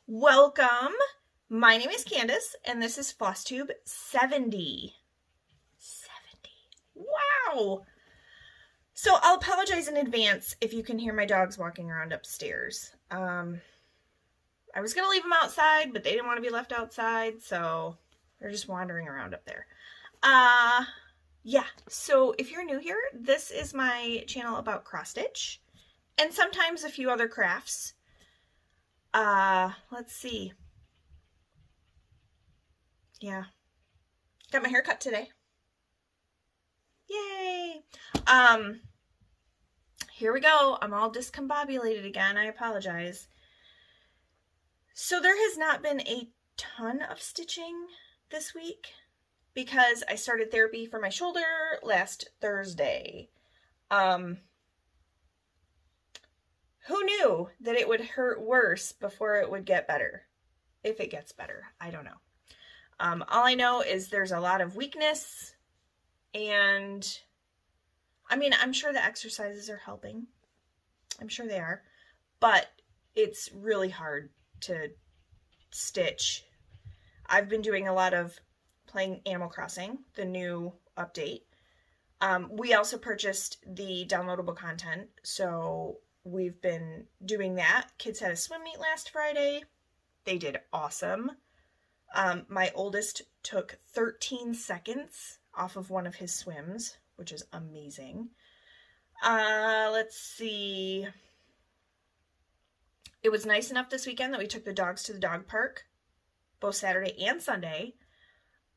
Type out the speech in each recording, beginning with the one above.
Welcome. My name is Candace, and this is Flosstube 70. 70. Wow. So I'll apologize in advance if you can hear my dogs walking around upstairs. I was going to leave them outside, but they didn't want to be left outside, so they're just wandering around up there. Yeah, so if you're new here, this is my channel about cross stitch and sometimes a few other crafts. Let's see. Yeah. Got my hair cut today. Yay. Here we go. I'm all discombobulated again. I apologize. So there has not been a ton of stitching this week because I started therapy for my shoulder last Thursday. Who knew that it would hurt worse before it would get better? If it gets better, I don't know. All I know is there's a lot of weakness, and I mean, I'm sure the exercises are helping. I'm sure they are, but it's really hard to stitch. I've been doing a lot of playing Animal Crossing, the new update. We also purchased the downloadable content, so we've been doing that. Kids had a swim meet last Friday. They did awesome. My oldest took 13 seconds off of one of his swims, which is amazing. Let's see. It was nice enough this weekend that we took the dogs to the dog park, both Saturday and Sunday.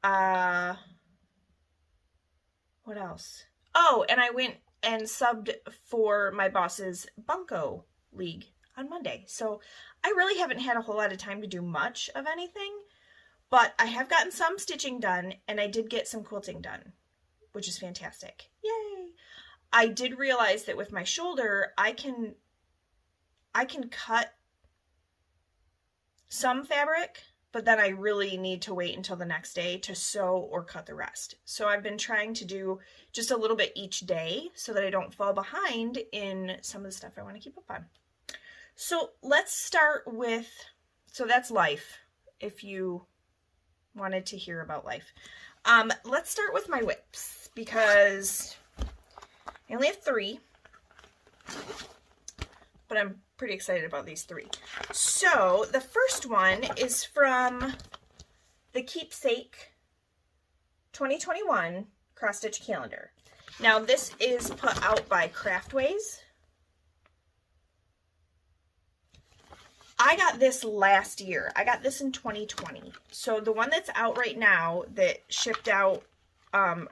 What else? Oh, and I went and subbed for my boss's Bunko League on Monday. So I really haven't had a whole lot of time to do much of anything, but I have gotten some stitching done, and I did get some quilting done, which is fantastic. Yay! I did realize that with my shoulder, I can cut some fabric, but then I really need to wait until the next day to sew or cut the rest. So I've been trying to do just a little bit each day so that I don't fall behind in some of the stuff I want to keep up on. So let's start with, so that's life, if you wanted to hear about life. Let's start with my whips, because I only have 3, but I'm pretty excited about these 3. So the first one is from the Keepsake 2021 cross stitch calendar. Now this is put out by Craftways. I got this last year. I got this in 2020. So the one that's out right now that shipped out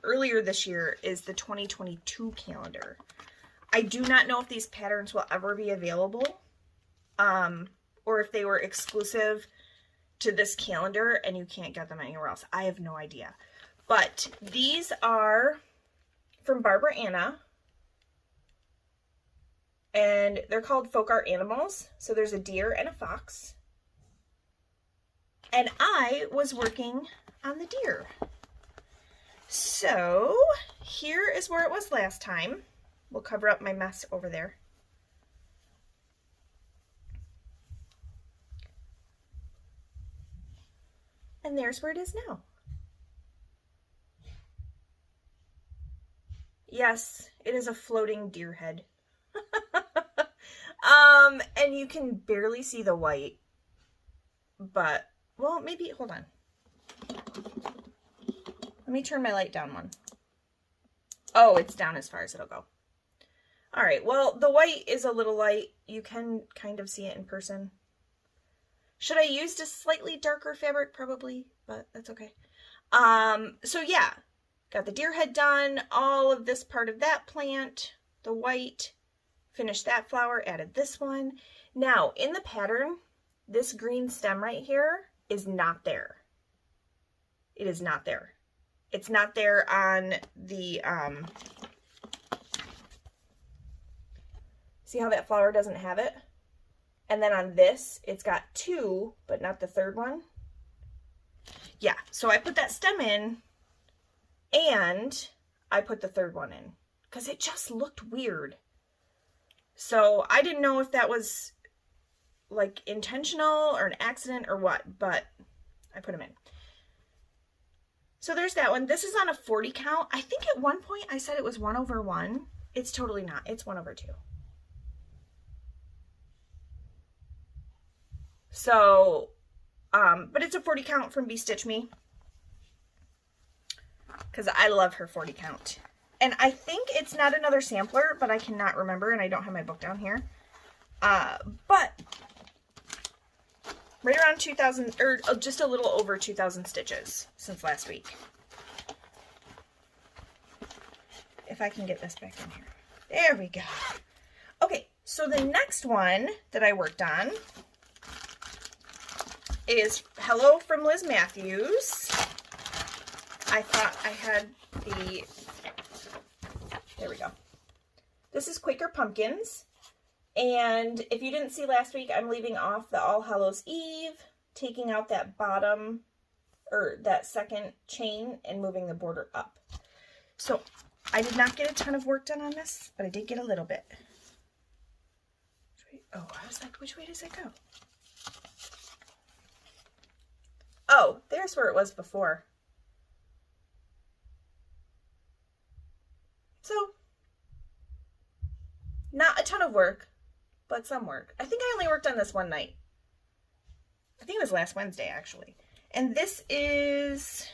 earlier this year is the 2022 calendar. I do not know if these patterns will ever be available, or if they were exclusive to this calendar and you can't get them anywhere else. I have no idea. But these are from Barbara Anna, and they're called Folk Art Animals. So there's a deer and a fox. And I was working on the deer. So here is where it was last time. We'll cover up my mess over there. And there's where it is now. Yes, it is a floating deer head. And you can barely see the white, but, well, maybe, hold on. Let me turn my light down one. Oh, it's down as far as it'll go. All right, well, the white is a little light. You can kind of see it in person. Should I use a slightly darker fabric? Probably, but that's okay. So yeah, got the deer head done, all of this part of that plant, the white, finished that flower, added this one. Now, in the pattern, this green stem right here is not there. It is not there. It's not there on the, see how that flower doesn't have it? And then on this, it's got 2, but not the third one. Yeah, so I put that stem in, and I put the third one in, because it just looked weird. So I didn't know if that was like intentional or an accident or what, but I put them in. So there's that one. This is on a 40 count. I think at one point I said it was 1/1. It's totally not. It's 1/2. So, but it's a 40 count from Be Stitch Me, because I love her 40 count. And I think it's not another sampler, but I cannot remember, and I don't have my book down here. But right around 2,000, or just a little over 2,000 stitches since last week. If I can get this back in here. There we go. Okay, so the next one that I worked on is Hello from Liz Mathews. I thought I had the, there we go. This is Quaker Pumpkins. And if you didn't see last week, I'm leaving off the All Hallows Eve, taking out that bottom, or that second chain, and moving the border up. So I did not get a ton of work done on this, but I did get a little bit. Oh, I was like, which way does it go? Oh, there's where it was before. So, not a ton of work, but some work. I think I only worked on this one night. I think it was last Wednesday, actually. And this is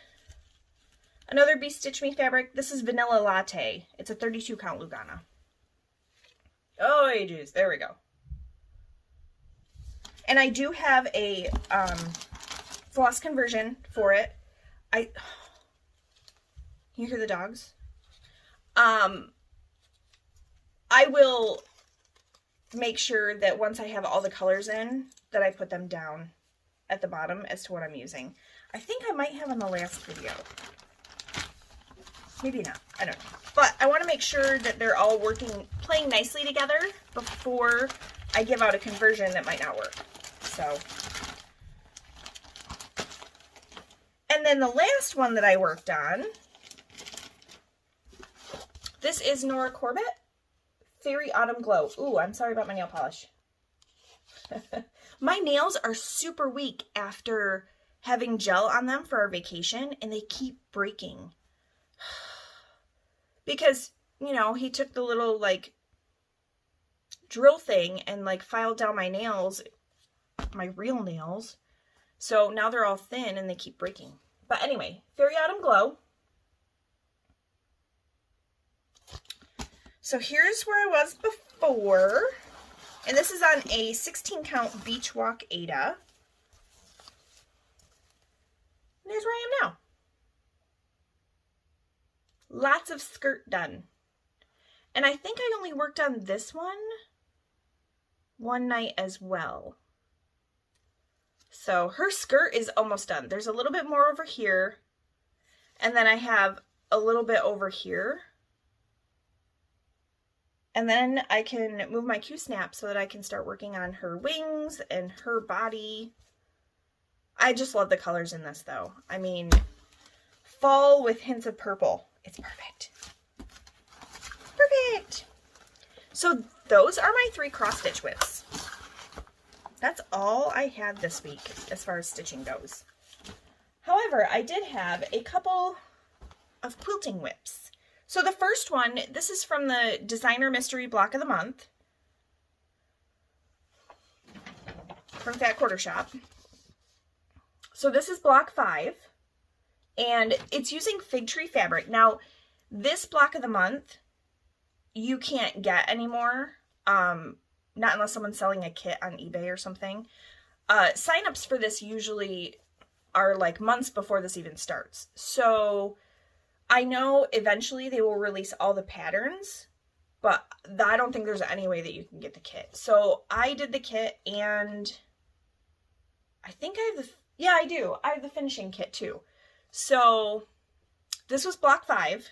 another Be Stitch Me fabric. This is Vanilla Latte. It's a 32 count Lugana. Oh, geez. There we go. And I do have a floss conversion for it. You hear the dogs? I will make sure that once I have all the colors in, that I put them down at the bottom as to what I'm using. I think I might have in the last video. Maybe not. I don't know. But I want to make sure that they're all playing nicely together before I give out a conversion that might not work. So. And then the last one that I worked on, this is Nora Corbett, Faerie Autumn Glow. Ooh, I'm sorry about my nail polish. My nails are super weak after having gel on them for our vacation, and they keep breaking. Because, you know, he took the little, like, drill thing and, like, filed down my nails, my real nails. So now they're all thin and they keep breaking. But anyway, Faerie Autumn Glow. So here's where I was before. And this is on a 16 count Beach Walk Ada. And here's where I am now. Lots of skirt done. And I think I only worked on this one night as well. So her skirt is almost done. There's a little bit more over here. And then I have a little bit over here. And then I can move my Q-snap so that I can start working on her wings and her body. I just love the colors in this though. I mean, fall with hints of purple. It's perfect. Perfect. So those are my 3 cross stitch whips. That's all I had this week as far as stitching goes. However, I did have a couple of quilting whips. So the first one, this is from the Designer Mystery Block of the Month from Fat Quarter Shop. So this is block 5, and it's using fig tree fabric. Now, this block of the month, you can't get anymore. Not unless someone's selling a kit on eBay or something. Sign-ups for this usually are like months before this even starts. So I know eventually they will release all the patterns, but I don't think there's any way that you can get the kit. So I did the kit, and I think I have the, yeah, I do. I have the finishing kit too. So this was block 5.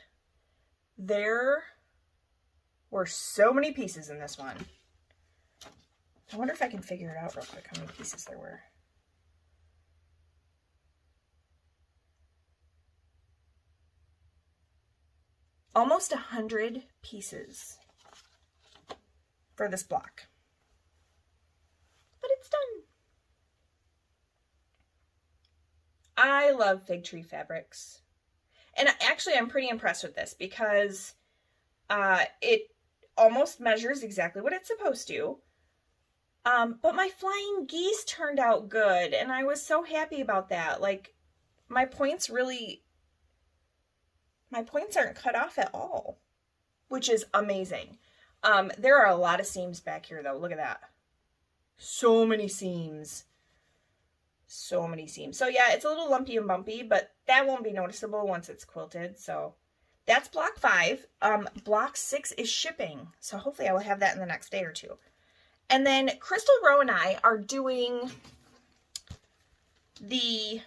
There were so many pieces in this one. I wonder if I can figure it out real quick how many pieces there were. Almost 100 pieces for this block. But it's done. I love fig tree fabrics. And actually, I'm pretty impressed with this because it almost measures exactly what it's supposed to. But my flying geese turned out good, and I was so happy about that. Like, my points aren't cut off at all, which is amazing. There are a lot of seams back here, though. Look at that. So many seams. So many seams. So yeah, it's a little lumpy and bumpy, but that won't be noticeable once it's quilted. So that's block 5. Block 6 is shipping. So hopefully I will have that in the next day or two. And then Crystal Rowe and I are doing That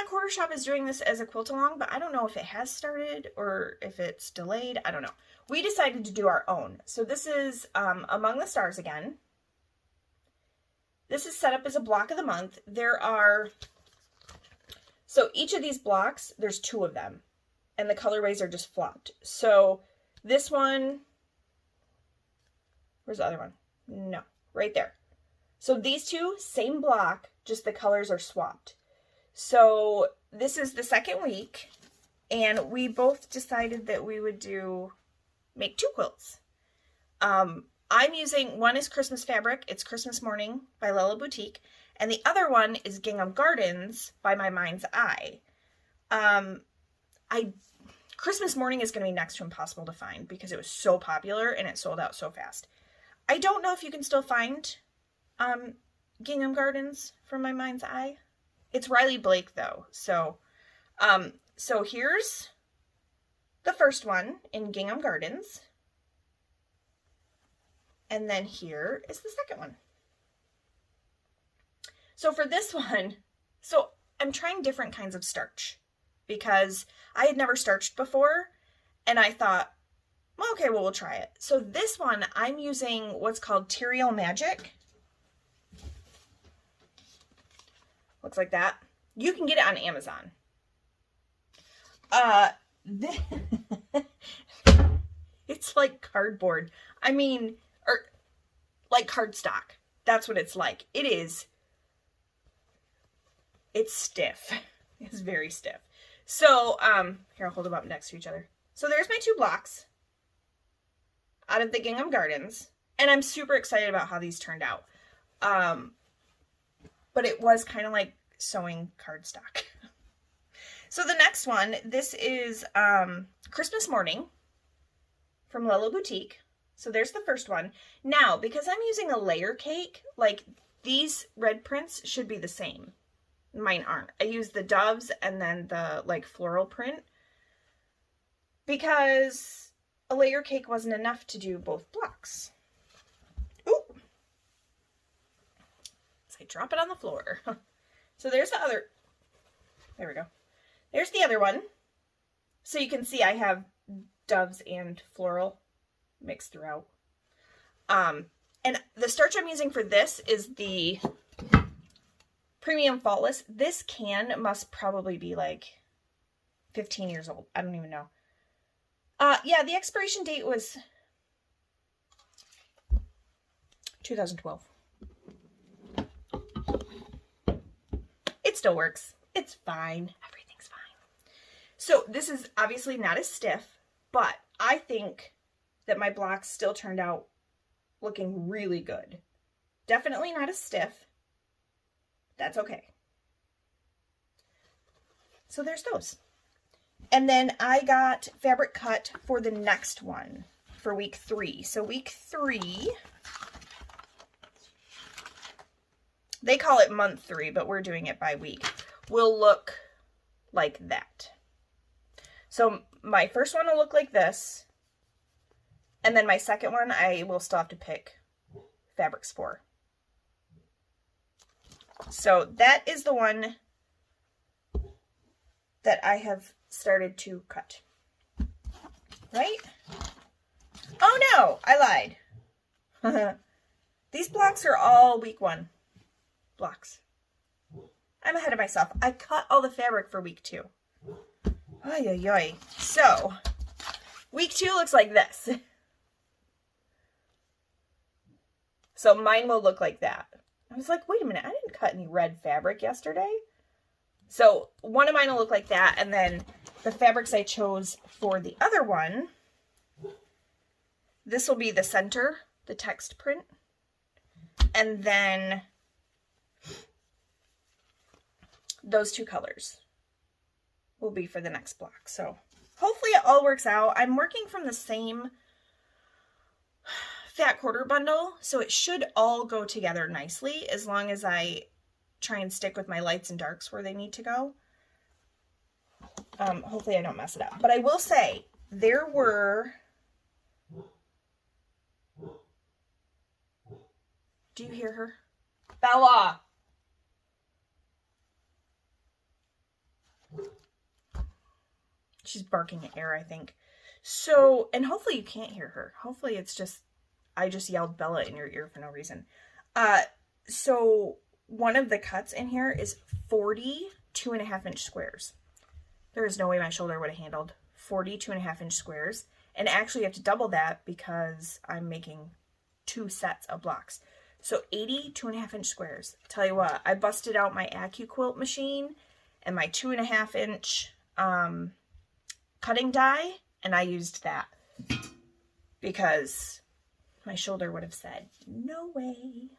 Quarter Shop is doing this as a quilt along, but I don't know if it has started or if it's delayed. I don't know. We decided to do our own. So this is Among the Stars again. This is set up as a block of the month. So each of these blocks, there's 2 of them, and the colorways are just flopped. So this one, where's the other one? No, right there. So these 2, same block, just the colors are swapped. So this is the second week, and we both decided that we would make 2 quilts. I'm using, one is Christmas fabric, it's Christmas Morning by Lella Boutique, and the other one is Gingham Gardens by My Mind's Eye. Christmas Morning is going to be next to impossible to find because it was so popular and it sold out so fast. I don't know if you can still find Gingham Gardens from My Mind's Eye. It's Riley Blake though, so here's the first one in Gingham Gardens. And then here is the second one. So for this one, so I'm trying different kinds of starch because I had never starched before, and I thought, well, okay, well, we'll try it. So this one, I'm using what's called Tyrael Magic. Looks like that. You can get it on Amazon. It's like cardboard. I mean, or like cardstock. That's what it's like. It's stiff. It's very stiff. So, here, I'll hold them up next to each other. So there's my 2 blocks out of the Gingham Gardens. And I'm super excited about how these turned out. But it was kind of like sewing cardstock. So the next one, this is Christmas Morning from Lella Boutique. So there's the first one. Now, because I'm using a layer cake, like these red prints should be the same. Mine aren't. I used the doves and then the like floral print because a layer cake wasn't enough to do both blocks. Ooh. So I drop it on the floor. So there's the other. There we go. There's the other one. So you can see I have doves and floral mixed throughout. And the starch I'm using for this is the Premium Faultless. This can must probably be like 15 years old. I don't even know. Yeah, the expiration date was 2012. It still works. It's fine. Everything's fine. So this is obviously not as stiff, but I think that my blocks still turned out looking really good. Definitely not as stiff. That's okay. So there's those. And then I got fabric cut for the next one for week 3. So week 3, they call it month 3, but we're doing it by week, will look like that. So my first one will look like this. And then my second one, I will still have to pick fabrics for. So that is the one that I have started to cut. Right? Oh no, I lied. These blocks are all week 1 blocks. I'm ahead of myself. I cut all the fabric for week 2. Oy, oy, oy. So, week 2 looks like this. So mine will look like that. I was like, wait a minute, I didn't cut any red fabric yesterday. So one of mine will look like that, and then the fabrics I chose for the other one, this will be the center, the text print, and then those two colors will be for the next block. So hopefully it all works out. I'm working from the same fat quarter bundle, so it should all go together nicely as long as I try and stick with my lights and darks where they need to go. Hopefully I don't mess it up. But I will say, there were... Do you hear her? Bella! She's barking at air, I think. So, and hopefully you can't hear her. Hopefully it's just, I just yelled Bella in your ear for no reason. So one of the cuts in here is 40 2.5-inch squares. There is no way my shoulder would have handled 40 2.5-inch squares. And actually you have to double that because I'm making 2 sets of blocks. So 80 2.5-inch squares. Tell you what, I busted out my AccuQuilt machine and my 2.5-inch cutting die, and I used that because my shoulder would have said, no way.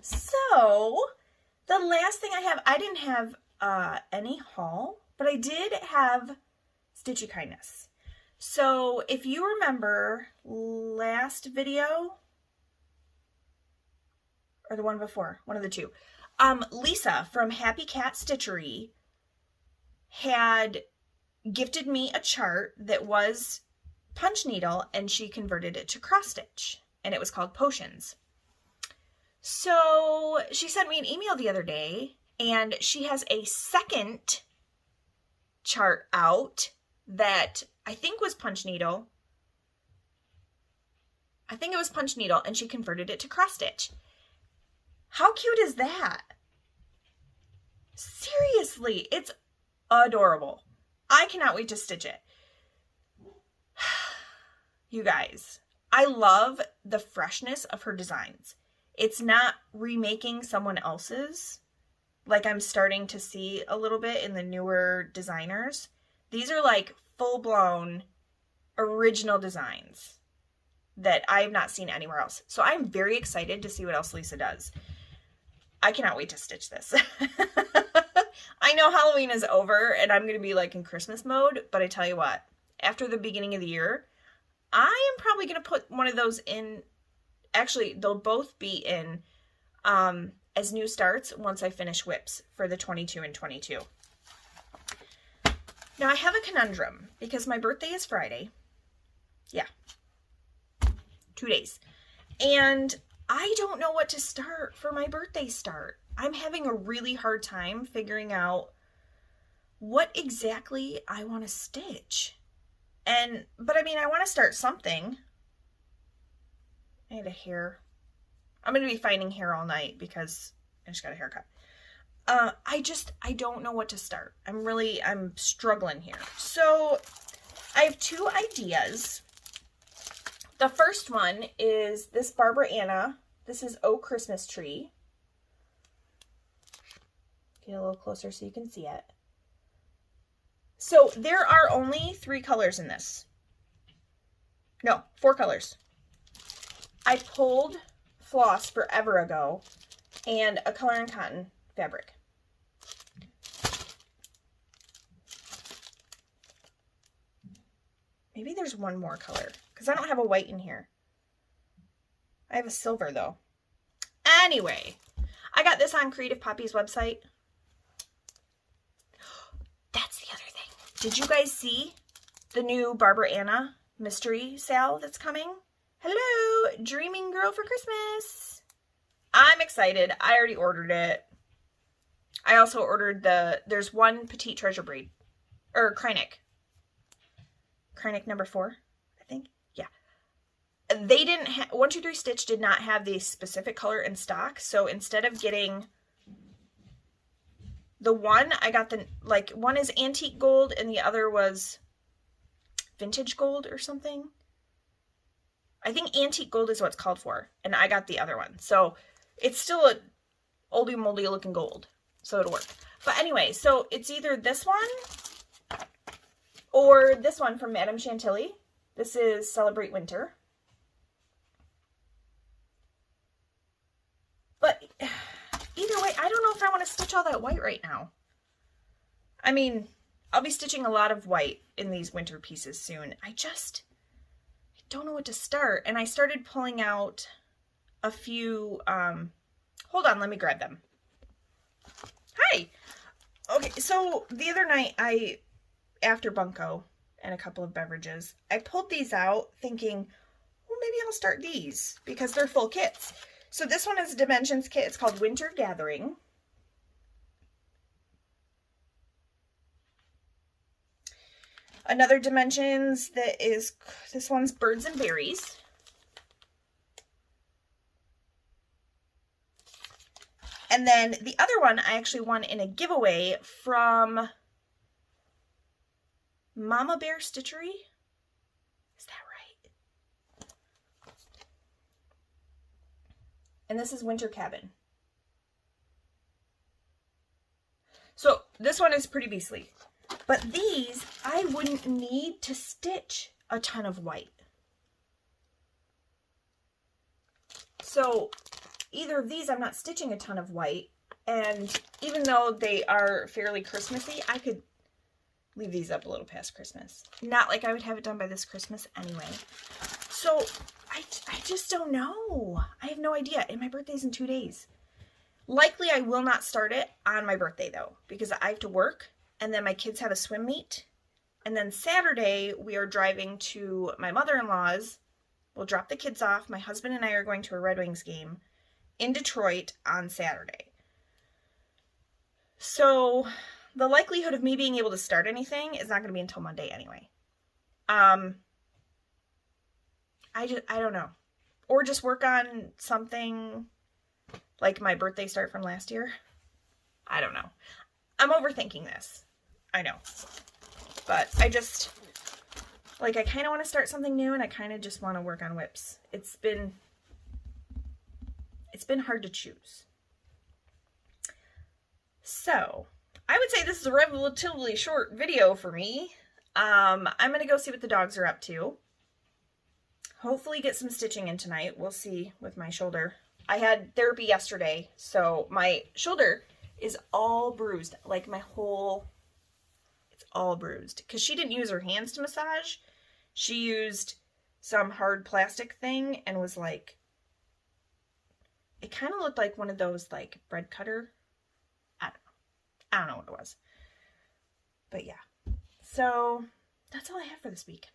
So the last thing I didn't have any haul, but I did have Stitchy Kindness. So if you remember last video, or the one before, one of the two, Lisa from Happy Cat Stitchery had gifted me a chart that was punch needle, and she converted it to cross stitch, and it was called Potions. So she sent me an email the other day, and she has a second chart out that I think was punch needle. I think it was punch needle, and she converted it to cross stitch. How cute is that? Seriously, it's adorable. I cannot wait to stitch it. You guys, I love the freshness of her designs. It's not remaking someone else's, like I'm starting to see a little bit in the newer designers. These are like full-blown original designs that I have not seen anywhere else. So I'm very excited to see what else Lisa does. I cannot wait to stitch this. I know Halloween is over and I'm going to be like in Christmas mode, but I tell you what, after the beginning of the year, I am probably going to put one of those in. Actually, they'll both be in as new starts once I finish whips for the 22 and 22. Now I have a conundrum because my birthday is Friday. Yeah. 2 days. And I don't know what to start for my birthday start. I'm having a really hard time figuring out what exactly I want to stitch. But I mean, I want to start something. I need a hair. I'm going to be finding hair all night because I just got a haircut. I don't know what to start. I'm struggling here. So I have 2 ideas. The first one is this Barbara Anna. This is Oh Christmas Tree. Get a little closer so you can see it. So there are only 3 colors in this. No, 4 colors. I pulled floss forever ago and a color and cotton fabric. Maybe there's one more color because I don't have a white in here. I have a silver though. Anyway, I got this on Creative Poppy's website. That's the other thing. Did you guys see the new Barbara Anna mystery sale that's coming? Hello, Dreaming Girl for Christmas. I'm excited. I already ordered it. I also ordered there's one Petite Treasure braid, or Kreinik. Kreinik number 4, I think. Yeah. They didn't have, 123 Stitch did not have the specific color in stock. So instead of getting the one, I got one is antique gold and the other was vintage gold or something. I think antique gold is what's called for. And I got the other one. So it's still a oldie moldy looking gold. So it'll work. But anyway, so it's either this one or this one from Madame Chantilly. This is Celebrate Winter. But either way, I don't know if I want to stitch all that white right now. I mean, I'll be stitching a lot of white in these winter pieces soon. I don't know what to start. And I started pulling out a few, hold on, let me grab them. Hi. Okay, so the other night after Bunko and a couple of beverages, I pulled these out thinking, well, maybe I'll start these because they're full kits. So this one is a Dimensions kit. It's called Winter Gathering. Another Dimensions that is, this one's Birds and Berries. And then the other one I actually won in a giveaway from Mama Bear Stitchery. Is that right? And this is Winter Cabin. So this one is pretty beastly. But these, I wouldn't need to stitch a ton of white. So either of these, I'm not stitching a ton of white. And even though they are fairly Christmassy, I could leave these up a little past Christmas. Not like I would have it done by this Christmas anyway. So I just don't know. I have no idea. And my birthday's in 2 days. Likely I will not start it on my birthday though, because I have to work. And then my kids have a swim meet. And then Saturday, we are driving to my mother-in-law's. We'll drop the kids off. My husband and I are going to a Red Wings game in Detroit on Saturday. So the likelihood of me being able to start anything is not going to be until Monday anyway. I don't know. Or just work on something like my birthday start from last year. I don't know. I'm overthinking this. I know. But I just, like, I kind of want to start something new, and I kind of just want to work on whips. It's been hard to choose. So, I would say this is a relatively short video for me. I'm going to go see what the dogs are up to. Hopefully get some stitching in tonight. We'll see with my shoulder. I had therapy yesterday, so my shoulder is all bruised. Like my whole, it's all bruised. Because she didn't use her hands to massage. She used some hard plastic thing and was like, it kind of looked like one of those like bread cutter. I don't know what it was. But yeah. So that's all I have for this week.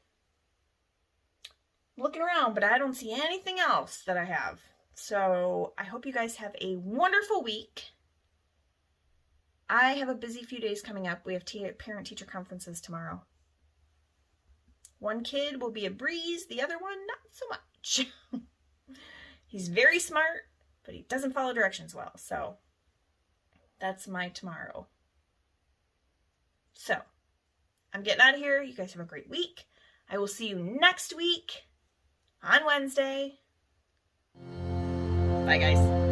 I'm looking around, but I don't see anything else that I have. So I hope you guys have a wonderful week. I have a busy few days coming up. We have parent-teacher conferences tomorrow. One kid will be a breeze. The other one, not so much. He's very smart, but he doesn't follow directions well. So that's my tomorrow. So I'm getting out of here. You guys have a great week. I will see you next week on Wednesday. Bye, guys.